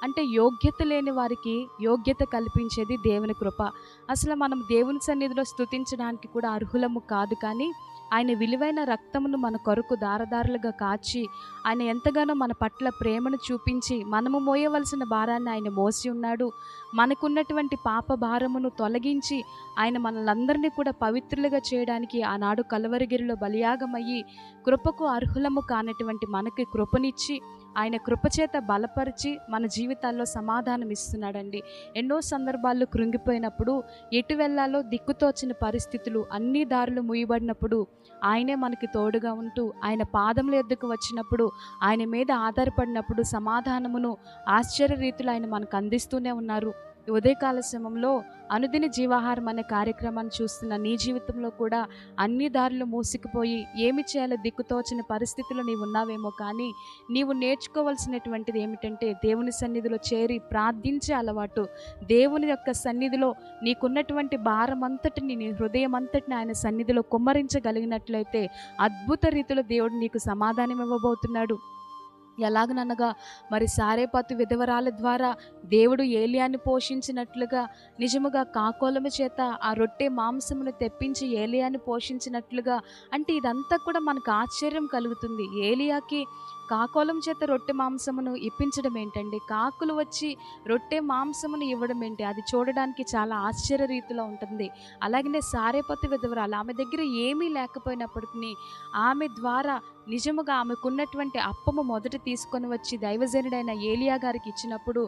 అంటే యోగ్యత లేని వారికి యోగ్యత కల్పించేది దేవుని కృప. అసలు మనం దేవుని సన్నిధిలో స్తుతించడానికి కూడా అర్హులము కాదు, కానీ ఆయన విలువైన రక్తమును మన కొరకు దారదారులుగా కాచి, ఆయన ఎంతగానో మన పట్ల ప్రేమను చూపించి, మనము మోయవలసిన భారాన్ని ఆయన మోసి ఉన్నాడు. మనకున్నటువంటి పాప భారమును తొలగించి, ఆయన మనలందరినీ కూడా పవిత్రులుగా చేయడానికి ఆనాడు కలువరిగిరిలో బలియాగమయ్యి, కృపకు అర్హులము కానటువంటి మనకి కృపనిచ్చి, ఆయన కృపచేత బలపరిచి మన జీవితాల్లో సమాధానం ఇస్తున్నాడండి. ఎన్నో సందర్భాల్లో కృంగిపోయినప్పుడు, ఎటు వెళ్ళాలో దిక్కుతోచని పరిస్థితులు, అన్ని దారులు మూయబడినప్పుడు ఆయనే మనకి తోడుగా ఉంటూ, ఆయన పాదముల యొద్దకు వచ్చినప్పుడు, ఆయన మీద ఆధారపడినప్పుడు సమాధానమును ఆశ్చర్య రీతిలో ఆయన మనకు అందిస్తూనే ఉన్నారు. ఈ ఉదయకాల సమయంలో అనుదిన జీవాహారం అనే కార్యక్రమాన్ని చూస్తున్న నీ జీవితంలో కూడా అన్ని దారులు మూసుకుపోయి ఏమి చేయాలో దిక్కుతోచని పరిస్థితిలో నీవు ఉన్నావేమో, కానీ నీవు నేర్చుకోవాల్సినటువంటిది ఏమిటంటే దేవుని సన్నిధిలో చేరి ప్రార్థించే అలవాటు. దేవుని యొక్క సన్నిధిలో నీకున్నటువంటి భారం అంతటిని, నీ హృదయం అంతటిని ఆయన సన్నిధిలో కుమ్మరించగలిగినట్లయితే అద్భుత రీతిలో దేవుడు నీకు సమాధానం ఇవ్వబోతున్నాడు. ఎలాగననగా, మరి సారేపాతు విధవరాల ద్వారా దేవుడు ఏలియాని పోషించినట్లుగా, నిజముగా కాకోలము చేత ఆ రొట్టె మాంసమును తెప్పించి ఏలియాని పోషించినట్లుగా, అంటే ఇదంతా కూడా మనకు ఆశ్చర్యం కలుగుతుంది. ఏలియాకి కాకోలం చేత రొట్టె మాంసమును ఇప్పించడం ఏంటండి? కాకులు వచ్చి రొట్టె మాంసమును ఇవ్వడం ఏంటి? అది చూడడానికి చాలా ఆశ్చర్య రీతిలో ఉంటుంది. అలాగనే సారేపతు విధవరాలు, ఆమె దగ్గర ఏమీ లేకపోయినప్పటికీ ఆమె ద్వారా నిజముగా ఆమెకున్నటువంటి అప్పము మొదట తీసుకొని వచ్చి దైవజనుడైన ఏలియా గారికి ఇచ్చినప్పుడు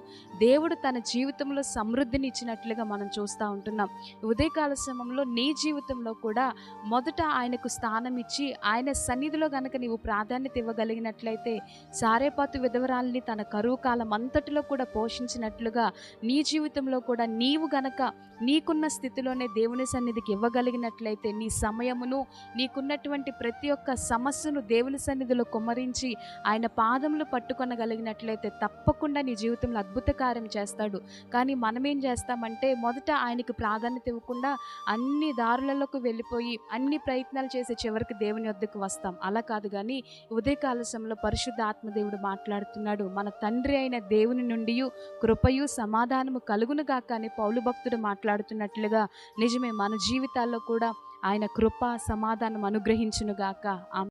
దేవుడు తన జీవితంలో సమృద్ధిని ఇచ్చినట్లుగా మనం చూస్తూ ఉంటున్నాం. ఉదయకాల సమయంలో నీ జీవితంలో కూడా మొదట ఆయనకు స్థానం ఇచ్చి, ఆయన సన్నిధిలో గనక నీవు ప్రాధాన్యత ఇవ్వగలిగినట్లయితే, సారేపాతు విధవరాల్ని తన కరువు కాలం అంతటిలో కూడా పోషించినట్లుగా నీ జీవితంలో కూడా నీవు గనక నీకున్న స్థితిలోనే దేవుని సన్నిధికి ఇవ్వగలిగినట్లయితే, నీ సమయమును, నీకున్నటువంటి ప్రతి ఒక్క సమస్యను దేవుని సన్నిధిలో కుమ్మరించి ఆయన పాదములు పట్టుకొనగలిగినట్లయితే తప్పకుండా నీ జీవితంలో అద్భుత కార్యం చేస్తాడు. కానీ మనమేం చేస్తామంటే, మొదట ఆయనకి ప్రాధాన్యత ఇవ్వకుండా అన్ని దారులలోకి వెళ్ళిపోయి అన్ని ప్రయత్నాలు చేసి చివరికి దేవుని వద్దకు వస్తాం. అలా కాదు, కానీ ఉదయకాల సమయంలో పరిశుద్ధ ఆత్మదేవుడు మాట్లాడుతున్నాడు. మన తండ్రి అయిన దేవుని నుండి కృపయు సమాధానము కలుగునుగాక అని పౌలు భక్తుడు మాట్లాడుతున్నట్లుగా, నిజమే మన జీవితాల్లో కూడా ఆయన కృప సమాధానం అనుగ్రహించునుగాక.